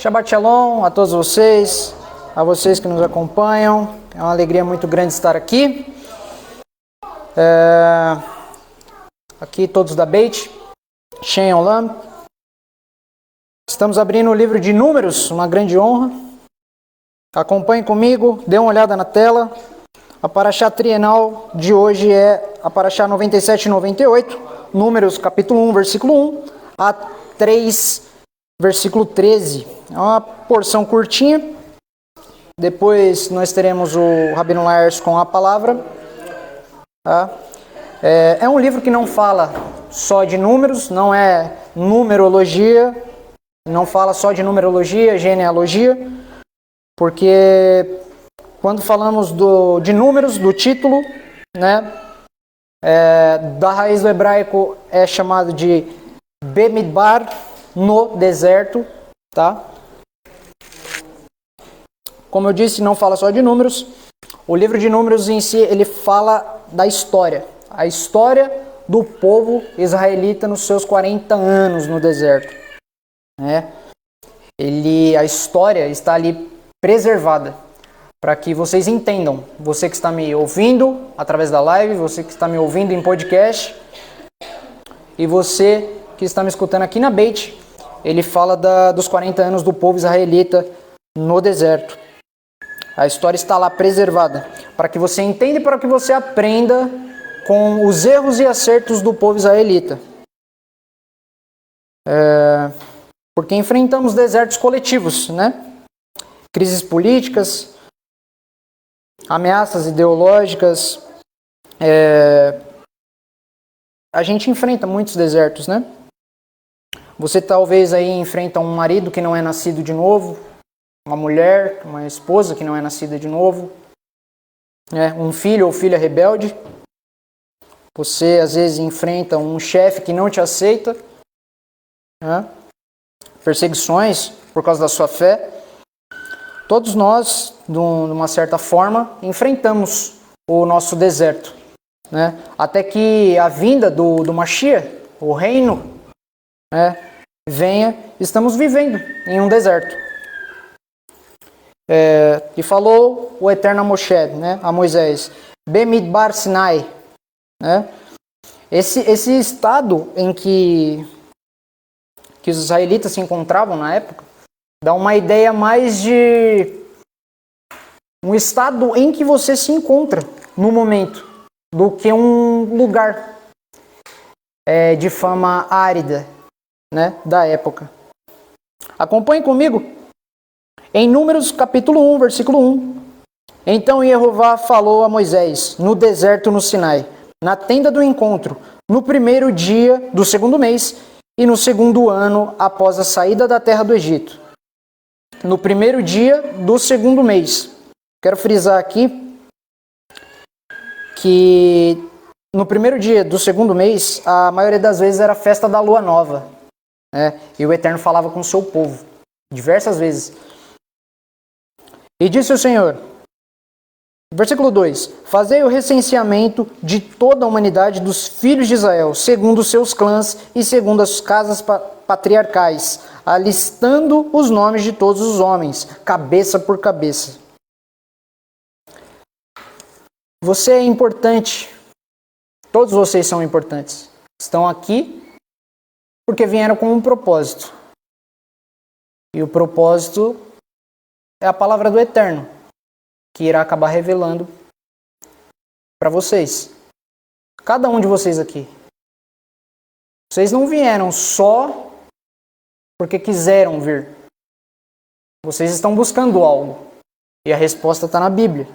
Shabbat Shalom a todos vocês, a vocês que nos acompanham. É uma alegria muito grande estar aqui. Aqui todos da Beit, Shem Olam. Estamos abrindo o livro de Números, uma grande honra. Acompanhe comigo, dê uma olhada na tela. A paraxá trienal de hoje é a paraxá 97 e 98, Números capítulo 1, versículo 1 a 3, versículo 13. É uma porção curtinha. Depois nós teremos o Rabino Lars com a palavra. Tá? É um livro que não fala só de números, não é numerologia, não fala só de numerologia, genealogia, porque quando falamos de números, do título, né, da raiz do hebraico é chamado de Bemidbar, no deserto, tá? Como eu disse, não fala só de números. O livro de Números em si, ele fala da história. A história do povo israelita nos seus 40 anos no deserto. Né? A história está ali preservada para que vocês entendam. Você que está me ouvindo através da live, você que está me ouvindo em podcast e você que está me escutando aqui na Beit, ele fala dos 40 anos do povo israelita no deserto. A história está lá preservada para que você entenda e para que você aprenda com os erros e acertos do povo israelita. Porque enfrentamos desertos coletivos, né? Crises políticas, ameaças ideológicas. A gente enfrenta muitos desertos, né? Você talvez aí enfrenta um marido que não é nascido de novo, uma mulher, uma esposa que não é nascida de novo, um filho ou filha rebelde. Você às vezes enfrenta um chefe que não te aceita, perseguições por causa da sua fé. Todos nós, de uma certa forma, enfrentamos o nosso deserto, né? Até que a vinda do Mashiach, o reino, venha. Estamos vivendo em um deserto. E falou o Eterno a Moshe, a Moisés, Bemidbar Sinai, esse estado em que os israelitas se encontravam na época dá uma ideia mais de um estado em que você se encontra no momento do que um lugar de fama árida, da época. Acompanhe comigo. Em Números capítulo 1, versículo 1. Então Jeová falou a Moisés no deserto no Sinai, na tenda do encontro, no primeiro dia do segundo mês e no segundo ano após a saída da terra do Egito. No primeiro dia do segundo mês. Quero frisar aqui que no primeiro dia do segundo mês, a maioria das vezes era a festa da lua nova. E o Eterno falava com o seu povo, diversas vezes. E disse o Senhor, versículo 2, fazei o recenseamento de toda a humanidade dos filhos de Israel, segundo os seus clãs e segundo as casas patriarcais, alistando os nomes de todos os homens, cabeça por cabeça. Você é importante, todos vocês são importantes, estão aqui porque vieram com um propósito. E o propósito é a palavra do Eterno, que irá acabar revelando para vocês. Cada um de vocês aqui. Vocês não vieram só porque quiseram vir. Vocês estão buscando algo. E a resposta está na Bíblia.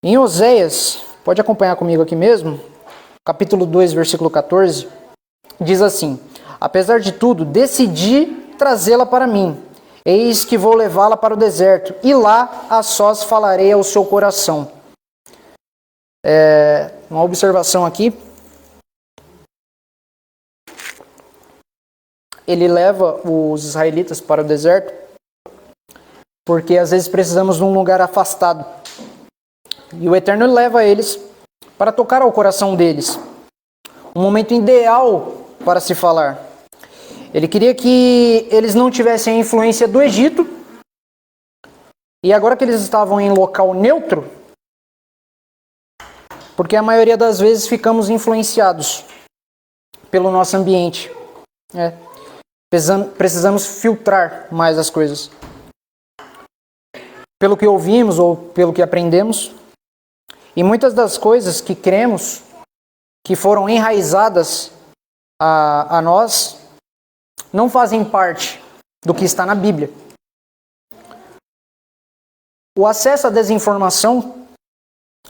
Em Oséias, pode acompanhar comigo aqui mesmo, capítulo 2, versículo 14, diz assim, apesar de tudo, decidi trazê-la para mim. Eis que vou levá-la para o deserto, e lá a sós falarei ao seu coração. Uma observação aqui. Ele leva os israelitas para o deserto, porque às vezes precisamos de um lugar afastado. E o Eterno leva eles para tocar ao coração deles. Um momento ideal para se falar. Ele queria que eles não tivessem a influência do Egito. E agora que eles estavam em local neutro, porque a maioria das vezes ficamos influenciados pelo nosso ambiente. Precisamos filtrar mais as coisas. Pelo que ouvimos ou pelo que aprendemos. E muitas das coisas que cremos, que foram enraizadas a nós, não fazem parte do que está na Bíblia. O acesso à desinformação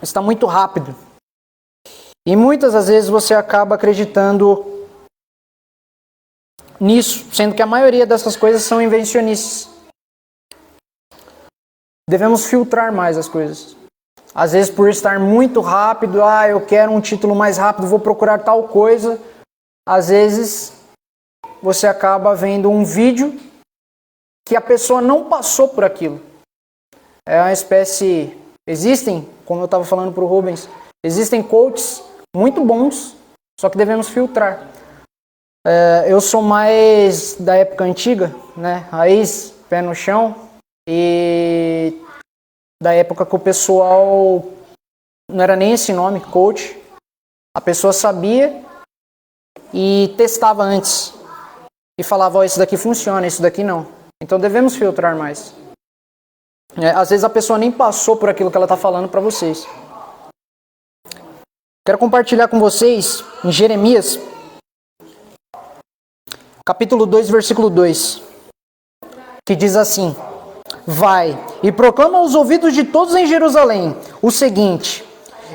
está muito rápido. E muitas das vezes você acaba acreditando nisso, sendo que a maioria dessas coisas são invencionices. Devemos filtrar mais as coisas. Às vezes por estar muito rápido, eu quero um título mais rápido, vou procurar tal coisa. Às vezes você acaba vendo um vídeo que a pessoa não passou por aquilo. É uma espécie... Existem, como eu estava falando para o Rubens, existem coaches muito bons, só que devemos filtrar. Eu sou mais da época antiga, né? Raiz, pé no chão, e da época que o pessoal não era nem esse nome, coach. A pessoa sabia e testava antes. E falava, isso daqui funciona, isso daqui não. Então devemos filtrar mais. Às vezes a pessoa nem passou por aquilo que ela está falando para vocês. Quero compartilhar com vocês em Jeremias, capítulo 2, versículo 2, que diz assim: vai e proclama aos ouvidos de todos em Jerusalém o seguinte: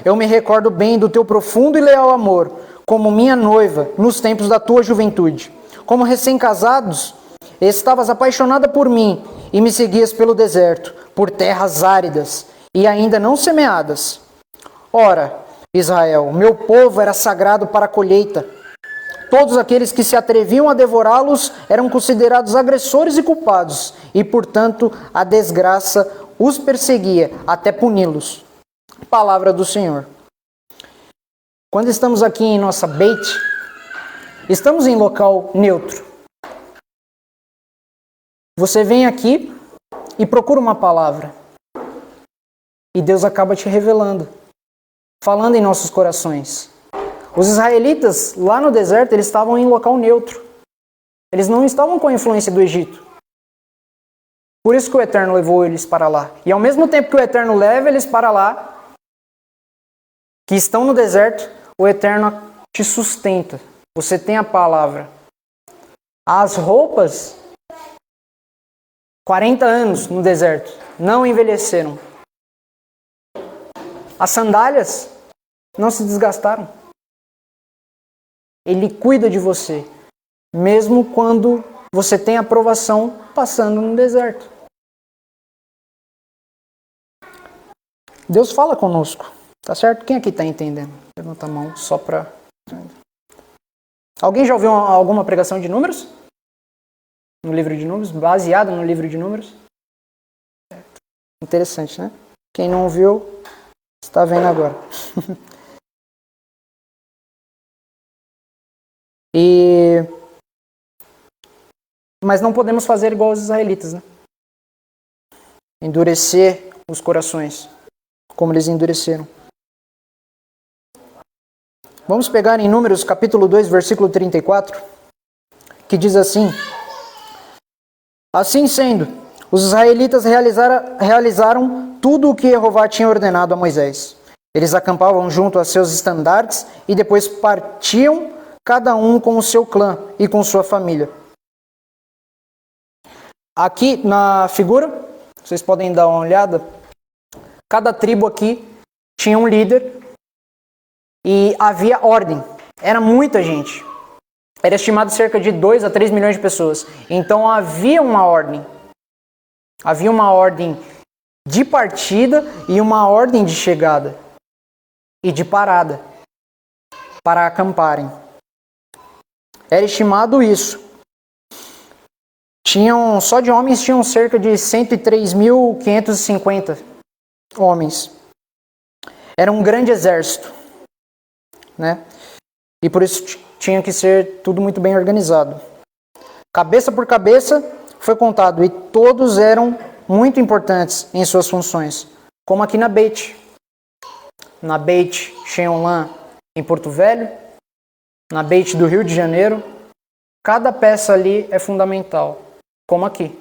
eu me recordo bem do teu profundo e leal amor, como minha noiva nos tempos da tua juventude. Como recém-casados, estavas apaixonada por mim e me seguias pelo deserto, por terras áridas e ainda não semeadas. Ora, Israel, meu povo era sagrado para a colheita. Todos aqueles que se atreviam a devorá-los eram considerados agressores e culpados, e, portanto, a desgraça os perseguia até puni-los. Palavra do Senhor. Quando estamos aqui em nossa Beit, estamos em local neutro. Você vem aqui e procura uma palavra, e Deus acaba te revelando, falando em nossos corações. Os israelitas, lá no deserto, eles estavam em local neutro. Eles não estavam com a influência do Egito. Por isso que o Eterno levou eles para lá. E ao mesmo tempo que o Eterno leva eles para lá, que estão no deserto, o Eterno te sustenta. Você tem a palavra. As roupas, 40 anos no deserto, não envelheceram. As sandálias não se desgastaram. Ele cuida de você, mesmo quando você tem aprovação passando no deserto. Deus fala conosco, tá certo? Quem aqui está entendendo? Levanta a mão só para... Alguém já ouviu alguma pregação de números? No livro de números? Baseada no livro de números? Interessante, né? Quem não ouviu, está vendo agora. Mas não podemos fazer igual os israelitas, né? Endurecer os corações, como eles endureceram. Vamos pegar em Números capítulo 2, versículo 34, que diz assim: assim sendo, os israelitas realizaram tudo o que Jeová tinha ordenado a Moisés. Eles acampavam junto a seus estandartes e depois partiam, cada um com o seu clã e com sua família. Aqui na figura, vocês podem dar uma olhada, cada tribo aqui tinha um líder e havia ordem. Era muita gente. Era estimado cerca de 2 a 3 milhões de pessoas. Então havia uma ordem. Havia uma ordem de partida e uma ordem de chegada e de parada para acamparem. Era estimado isso. Só de homens tinham cerca de 103.550 homens. Era um grande exército, né? E por isso tinha que ser tudo muito bem organizado. cabeça por cabeça, foi contado e todos eram muito importantes em suas funções, como aqui na Beit Sheolá em Porto Velho, na Beit do Rio de Janeiro. Cada peça ali é fundamental, como aqui.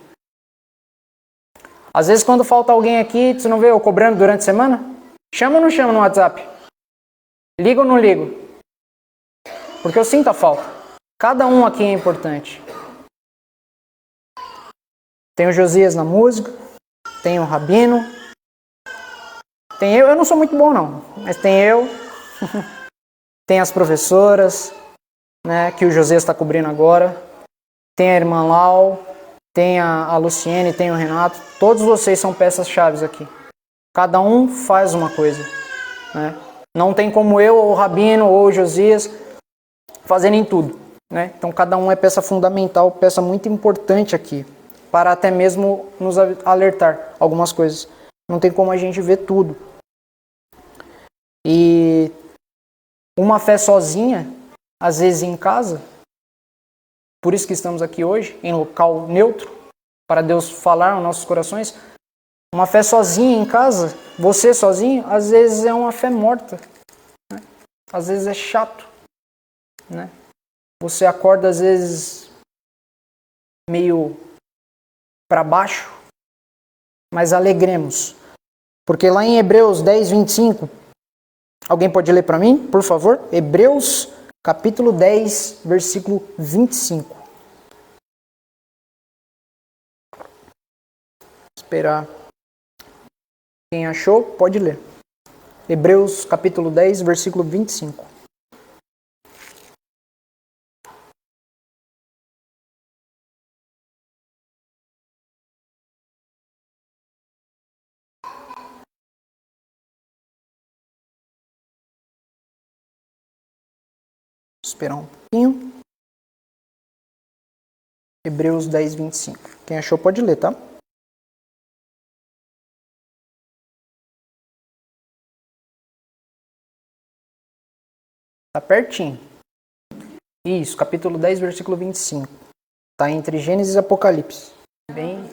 Às vezes quando falta alguém aqui, você não vê eu cobrando durante a semana? Chama ou não chama no WhatsApp? Ligo ou não ligo? Porque eu sinto a falta. Cada um aqui é importante. Tem o Josias na música, tem o Rabino, tem eu não sou muito bom não, mas tem eu, tem as professoras, né, que o Josias está cobrindo agora, tem a irmã Lau, tem a Luciene, tem o Renato, todos vocês são peças-chave aqui. Cada um faz uma coisa, né? Não tem como eu, ou o Rabino, ou o Josias fazerem tudo, né? Então cada um é peça fundamental, peça muito importante aqui, para até mesmo nos alertar algumas coisas. Não tem como a gente ver tudo. E uma fé sozinha, às vezes em casa, por isso que estamos aqui hoje, em local neutro, para Deus falar aos nossos corações. Uma fé sozinha em casa, você sozinho, às vezes é uma fé morta, né? Às vezes é chato, né? Você acorda às vezes meio para baixo, mas alegremos, porque lá em Hebreus 10, 25, alguém pode ler para mim, por favor? Hebreus capítulo 10, versículo 25. Esperar. Quem achou, pode ler. Hebreus capítulo 10, versículo 25. Esperar um pouquinho. Hebreus 10, 25. Quem achou, pode ler, tá? Tá pertinho. Isso, capítulo 10, versículo 25. Tá entre Gênesis e Apocalipse. Bem...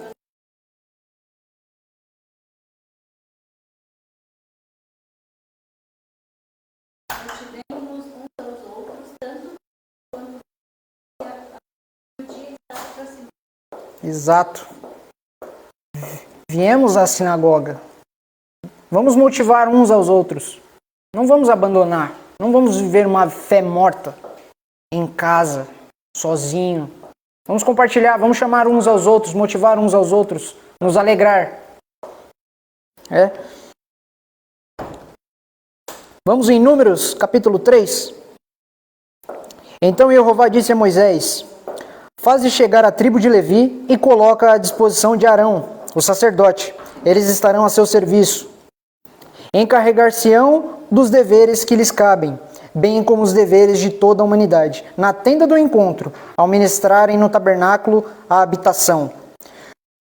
Exato. Viemos à sinagoga. Vamos motivar uns aos outros. Não vamos abandonar. Não vamos viver uma fé morta em casa, sozinho. Vamos compartilhar, vamos chamar uns aos outros, motivar uns aos outros, nos alegrar. Vamos em Números, capítulo 3. Então Jeová disse a Moisés: faze chegar a tribo de Levi e coloca à disposição de Arão, o sacerdote. Eles estarão a seu serviço. Encarregar-se-ão dos deveres que lhes cabem, bem como os deveres de toda a humanidade, na tenda do encontro, ao ministrarem no tabernáculo a habitação.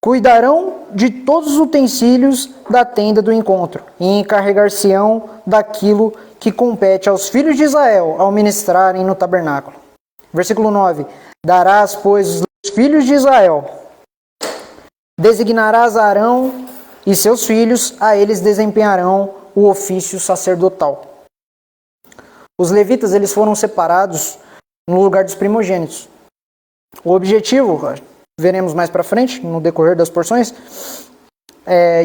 Cuidarão de todos os utensílios da tenda do encontro, e encarregar-se-ão daquilo que compete aos filhos de Israel, ao ministrarem no tabernáculo. Versículo 9. Darás, pois, os filhos de Israel, designarás Arão e seus filhos, a eles desempenharão o ofício sacerdotal. Os levitas, eles foram separados no lugar dos primogênitos. O objetivo, veremos mais para frente, no decorrer das porções,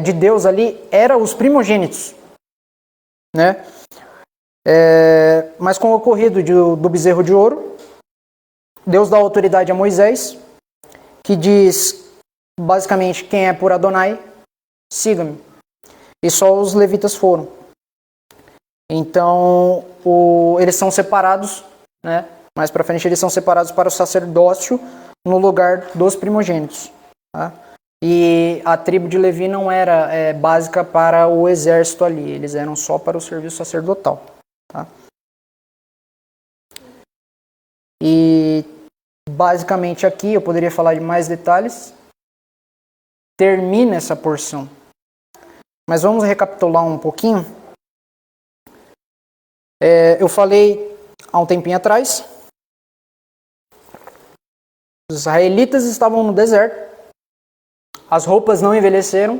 de Deus ali, era os primogênitos, né? Mas com o ocorrido do bezerro de ouro, Deus dá autoridade a Moisés, que diz, basicamente, quem é por Adonai, siga-me. E só os levitas foram. Então, eles são separados, né? Mais para frente eles são separados para o sacerdócio no lugar dos primogênitos. Tá? E a tribo de Levi não era básica para o exército ali, eles eram só para o serviço sacerdotal. Tá? E basicamente aqui, eu poderia falar de mais detalhes, termina essa porção. Mas vamos recapitular um pouquinho. Eu falei há um tempinho atrás Os israelitas estavam no deserto, as roupas não envelheceram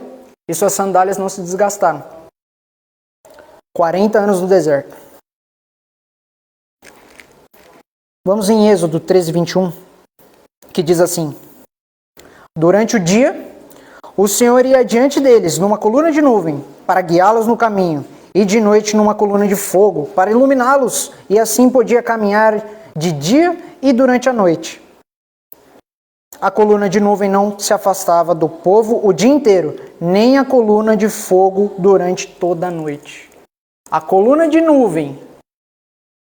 e suas sandálias não se desgastaram. 40 anos no deserto. Vamos em Êxodo 13, 21, que diz assim: durante o dia, o Senhor ia diante deles numa coluna de nuvem, para guiá-los no caminho, e de noite numa coluna de fogo, para iluminá-los, e assim podia caminhar de dia e durante a noite. A coluna de nuvem não se afastava do povo o dia inteiro, nem a coluna de fogo durante toda a noite. A coluna de nuvem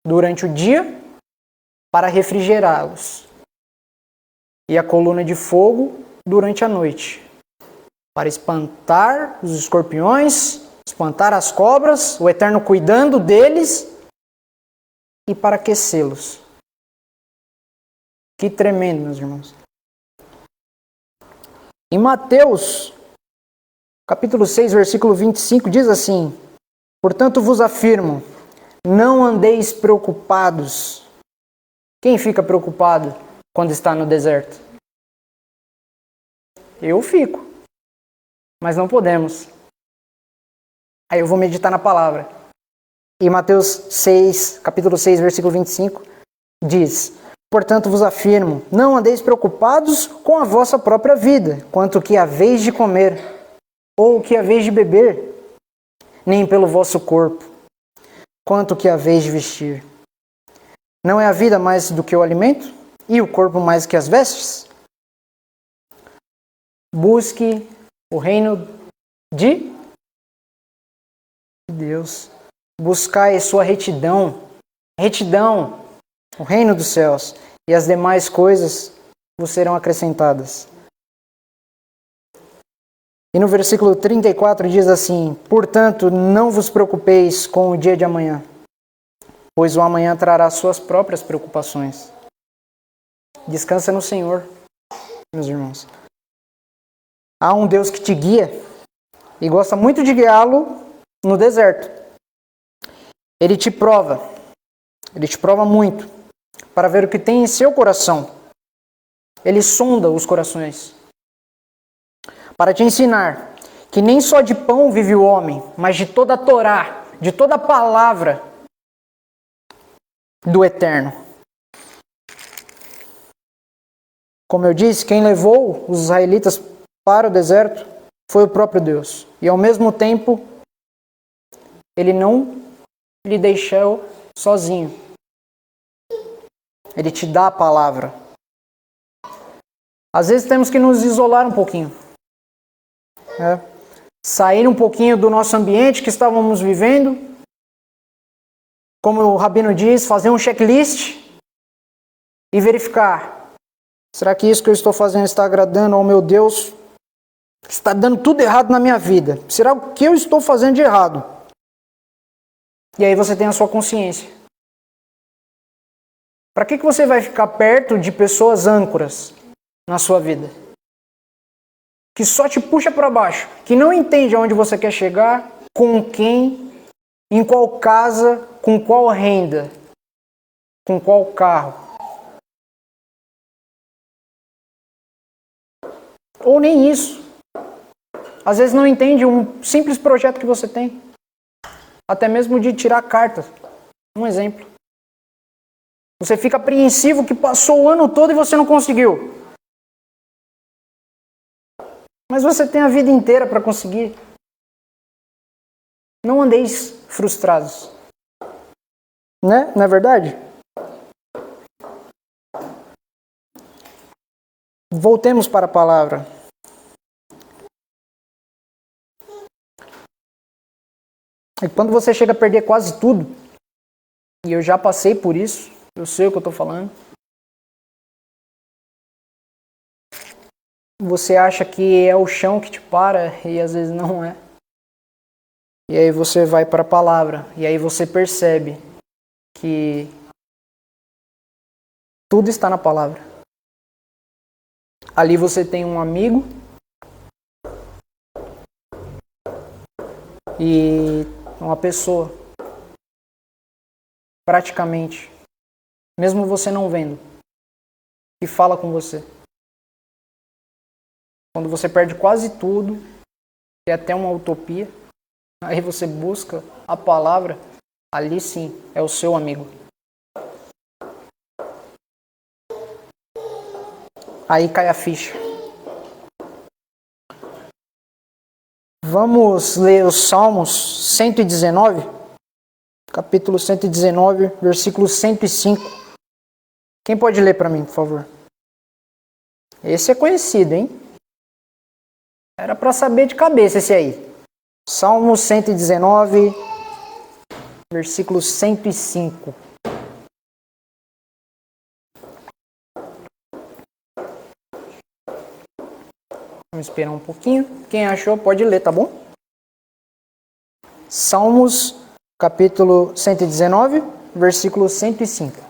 durante o dia para refrigerá-los, e a coluna de fogo durante a noite para espantar os escorpiões, espantar as cobras, o Eterno cuidando deles e para aquecê-los. Que tremendo, meus irmãos. Em Mateus, capítulo 6, versículo 25, diz assim: portanto vos afirmo, não andeis preocupados. Quem fica preocupado quando está no deserto? Eu fico, mas não podemos. Aí eu vou meditar na palavra. Em Mateus 6, capítulo 6, versículo 25, diz: portanto vos afirmo, não andeis preocupados com a vossa própria vida, quanto o que haveis de comer, ou o que haveis de beber, nem pelo vosso corpo, quanto o que haveis de vestir. Não é a vida mais do que o alimento, e o corpo mais que as vestes? Busque o reino de Deus. Buscai sua retidão, o reino dos céus, e as demais coisas vos serão acrescentadas. E no versículo 34 diz assim: portanto, não vos preocupeis com o dia de amanhã, pois o amanhã trará suas próprias preocupações. Descansa no Senhor, meus irmãos. Há um Deus que te guia e gosta muito de guiá-lo no deserto. Ele te prova muito para ver o que tem em seu coração. Ele sonda os corações para te ensinar que nem só de pão vive o homem, mas de toda a Torá, de toda a palavra do Eterno. Como eu disse, quem levou os israelitas para o deserto foi o próprio Deus. E ao mesmo tempo, Ele não lhe deixou sozinho. Ele te dá a palavra. Às vezes temos que nos isolar um pouquinho. Sair um pouquinho do nosso ambiente que estávamos vivendo. Como o Rabino diz, fazer um checklist e verificar: será que isso que eu estou fazendo está agradando ao meu Deus? Está dando tudo errado na minha vida. Será o que eu estou fazendo de errado? E aí você tem a sua consciência. Para que você vai ficar perto de pessoas âncoras na sua vida? Que só te puxa para baixo, que não entende aonde você quer chegar, com quem, em qual casa, com qual renda, com qual carro. Ou nem isso. Às vezes não entende um simples projeto que você tem. Até mesmo de tirar carta. Um exemplo. Você fica apreensivo que passou o ano todo e você não conseguiu. Mas você tem a vida inteira para conseguir. Não andeis frustrados. Né? Não é verdade? Voltemos para a palavra. E quando você chega a perder quase tudo, e eu já passei por isso, eu sei o que eu estou falando, você acha que é o chão que te para e às vezes não é. E aí você vai para a palavra, e aí você percebe que tudo está na palavra. Ali você tem um amigo e uma pessoa, praticamente, mesmo você não vendo, que fala com você. Quando você perde quase tudo, que é até uma utopia, aí você busca a palavra, ali sim é o seu amigo. Aí cai a ficha. Vamos ler os Salmos 119, capítulo 119, versículo 105. Quem pode ler para mim, por favor? Esse é conhecido, hein? Era para saber de cabeça esse aí. Salmo 119, versículo 105. Vamos esperar um pouquinho. Quem achou pode ler, tá bom? Salmos, capítulo 119, versículo 105.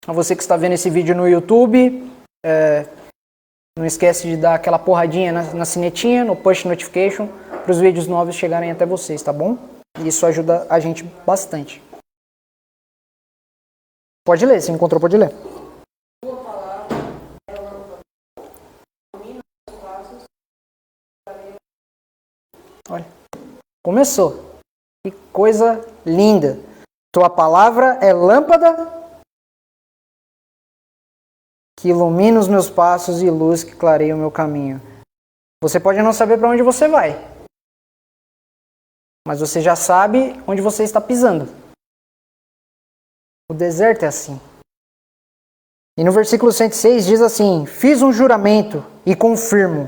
A você que está vendo esse vídeo no YouTube, não esquece de dar aquela porradinha na sinetinha, no push notification, para os vídeos novos chegarem até vocês, tá bom? Isso ajuda a gente bastante. Pode ler, se encontrou, pode ler. Olha, começou. Que coisa linda. Tua palavra é lâmpada que ilumina os meus passos e luz que clareia o meu caminho. Você pode não saber para onde você vai, mas você já sabe onde você está pisando. O deserto é assim. E no versículo 106 diz assim: fiz um juramento e confirmo,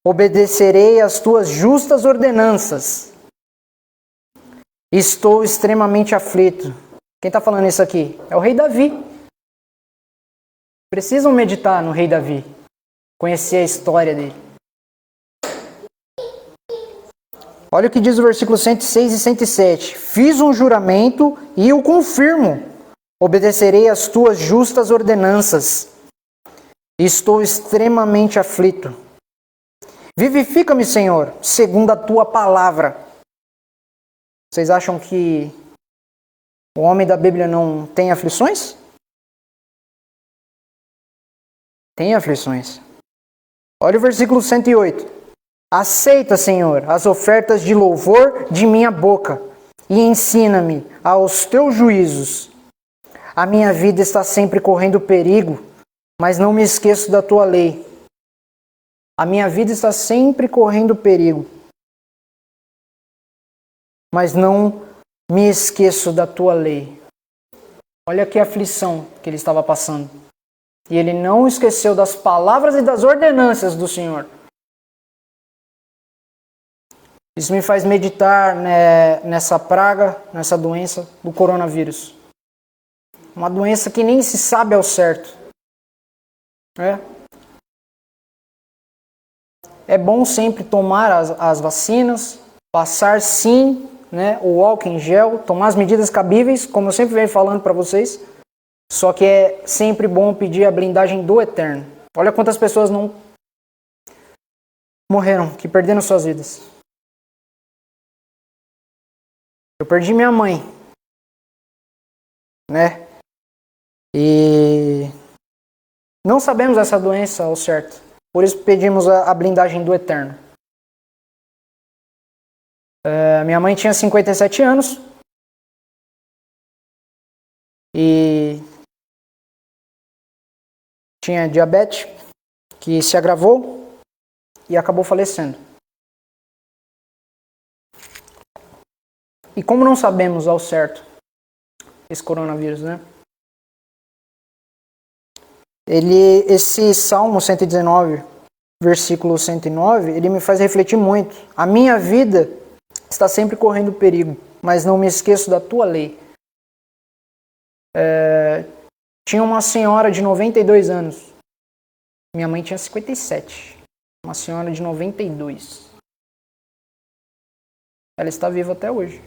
obedecerei às tuas justas ordenanças. Estou extremamente aflito. Quem está falando isso aqui? É o rei Davi. Precisam meditar no rei Davi, conhecer a história dele. Olha o que diz o versículo 106 e 107. Fiz um juramento e o confirmo. Obedecerei às tuas justas ordenanças. Estou extremamente aflito. Vivifica-me, Senhor, segundo a tua palavra. Vocês acham que o homem da Bíblia não tem aflições? Tem aflições. Olha o versículo 108. Aceita, Senhor, as ofertas de louvor de minha boca e ensina-me aos teus juízos. A minha vida está sempre correndo perigo, mas não me esqueço da tua lei. A minha vida está sempre correndo perigo, mas não me esqueço da tua lei. Olha que aflição que ele estava passando. E ele não esqueceu das palavras e das ordenanças do Senhor. Isso me faz meditar nessa praga, nessa doença do coronavírus. Uma doença que nem se sabe ao certo. É bom sempre tomar as vacinas, passar sim, o álcool em gel, tomar as medidas cabíveis, como eu sempre venho falando para vocês. Só que é sempre bom pedir a blindagem do Eterno. Olha quantas pessoas não morreram, que perderam suas vidas. Eu perdi minha mãe, E não sabemos essa doença ao certo. Por isso pedimos a blindagem do Eterno. Minha mãe tinha 57 anos. E tinha diabetes, que se agravou e acabou falecendo. E como não sabemos ao certo esse coronavírus, Esse Salmo 119, versículo 109, ele me faz refletir muito. A minha vida está sempre correndo perigo, mas não me esqueço da tua lei. Tinha uma senhora de 92 anos. Minha mãe tinha 57. Uma senhora de 92. Ela está viva até hoje.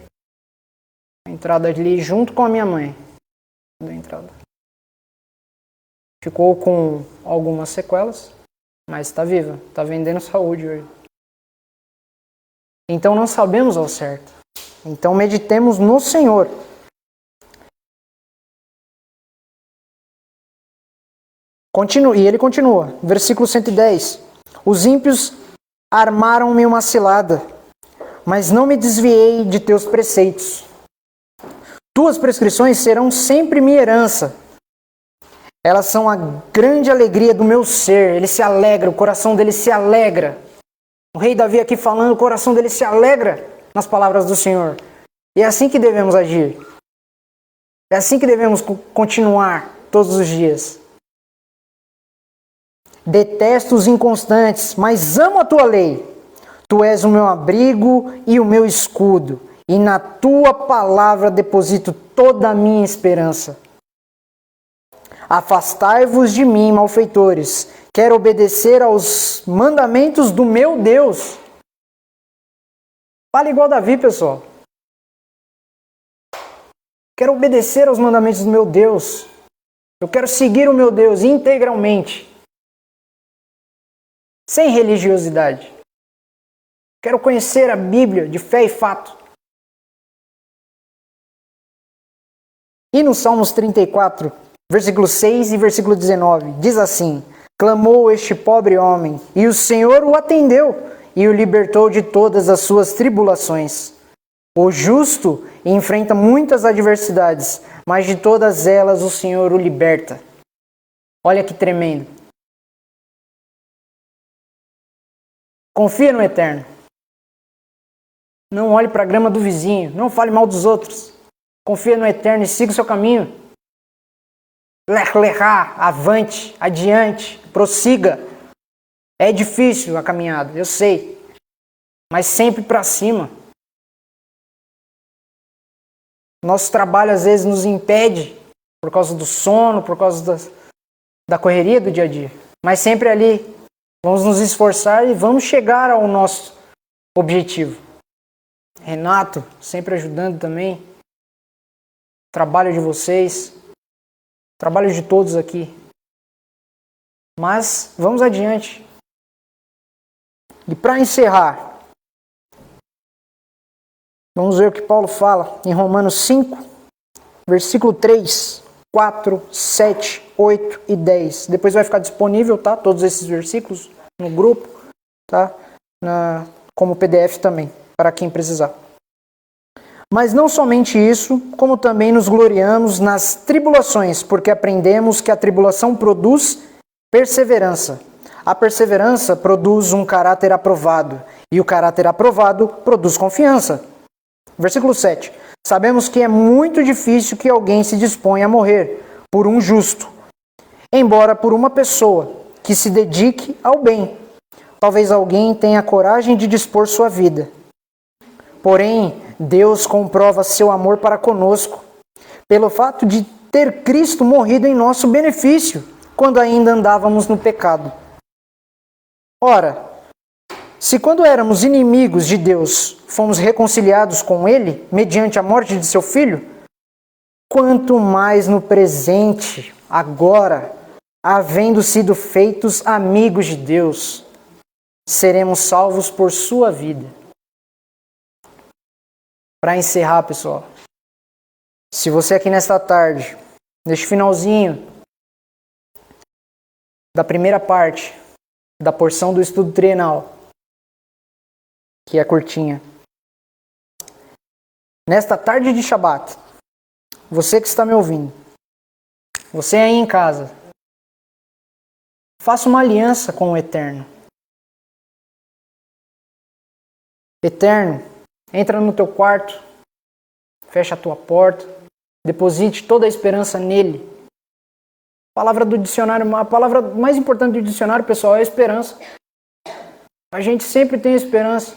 A entrada ali junto com a minha mãe. Da entrada. Ficou com algumas sequelas, mas está viva. Está vendendo saúde hoje. Então não sabemos ao certo. Então meditemos no Senhor. E ele continua, versículo 110. Os ímpios armaram-me uma cilada, mas não me desviei de teus preceitos. Tuas prescrições serão sempre minha herança. Elas são a grande alegria do meu ser. Ele se alegra, o coração dele se alegra. O rei Davi aqui falando, o coração dele se alegra nas palavras do Senhor. E é assim que devemos agir. É assim que devemos continuar todos os dias. Detesto os inconstantes, mas amo a tua lei. Tu és o meu abrigo e o meu escudo, e na tua palavra deposito toda a minha esperança. Afastai-vos de mim, malfeitores. Quero obedecer aos mandamentos do meu Deus. Fala igual Davi, pessoal. Quero obedecer aos mandamentos do meu Deus. Eu quero seguir o meu Deus integralmente. Sem religiosidade. Quero conhecer a Bíblia de fé e fato. E no Salmos 34, versículo 6 e versículo 19, diz assim: clamou este pobre homem, e o Senhor o atendeu, e o libertou de todas as suas tribulações. O justo enfrenta muitas adversidades, mas de todas elas o Senhor o liberta. Olha que tremendo. Confia no Eterno. Não olhe para a grama do vizinho. Não fale mal dos outros. Confia no Eterno e siga o seu caminho. Lechá, avante, adiante, prossiga. É difícil a caminhada, eu sei. Mas sempre para cima. Nosso trabalho às vezes nos impede por causa do sono, por causa da correria do dia a dia. Mas sempre ali. Vamos nos esforçar e vamos chegar ao nosso objetivo. Renato, sempre ajudando também. Trabalho de vocês. Trabalho de todos aqui. Mas vamos adiante. E para encerrar, vamos ver o que Paulo fala em Romanos 5, versículo 3, 4, 7, 8 e 10. Depois vai ficar disponível, tá? Todos esses versículos no grupo, tá? Como PDF também, para quem precisar. Mas não somente isso, como também nos gloriamos nas tribulações, porque aprendemos que a tribulação produz perseverança. A perseverança produz um caráter aprovado, e o caráter aprovado produz confiança. Versículo 7. Sabemos que é muito difícil que alguém se disponha a morrer por um justo, embora por uma pessoa que se dedique ao bem. Talvez alguém tenha coragem de dispor sua vida. Porém, Deus comprova seu amor para conosco, pelo fato de ter Cristo morrido em nosso benefício, quando ainda andávamos no pecado. Ora, se quando éramos inimigos de Deus, fomos reconciliados com Ele, mediante a morte de seu Filho, quanto mais no presente, agora, havendo sido feitos amigos de Deus, seremos salvos por sua vida. Para encerrar, pessoal, se você aqui nesta tarde, neste finalzinho da primeira parte da porção do estudo trienal, que é curtinha, nesta tarde de Shabat, você que está me ouvindo, você aí em casa, faça uma aliança com o Eterno. Eterno, entra no teu quarto, fecha a tua porta, deposite toda a esperança nele. A palavra do dicionário, a palavra mais importante do dicionário, pessoal, é esperança. A gente sempre tem esperança.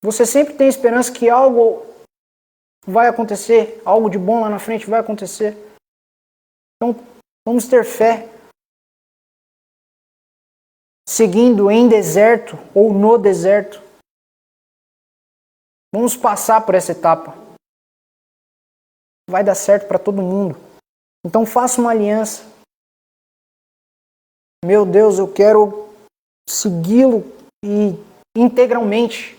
Você sempre tem esperança que algo vai acontecer, algo de bom lá na frente vai acontecer. Então, vamos ter fé. Seguindo em deserto ou no deserto. Vamos passar por essa etapa. Vai dar certo para todo mundo. Então faça uma aliança. Meu Deus, eu quero segui-lo e integralmente.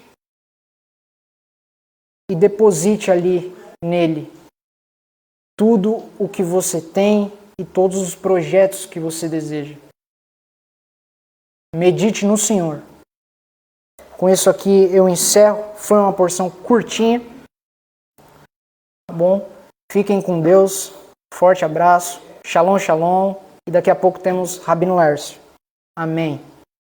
e deposite ali nele tudo o que você tem e todos os projetos que você deseja. Medite no Senhor. Com isso aqui eu encerro. Foi uma porção curtinha. Tá bom? Fiquem com Deus. Forte abraço. Shalom, shalom. E daqui a pouco temos Rabino Lércio. Amém.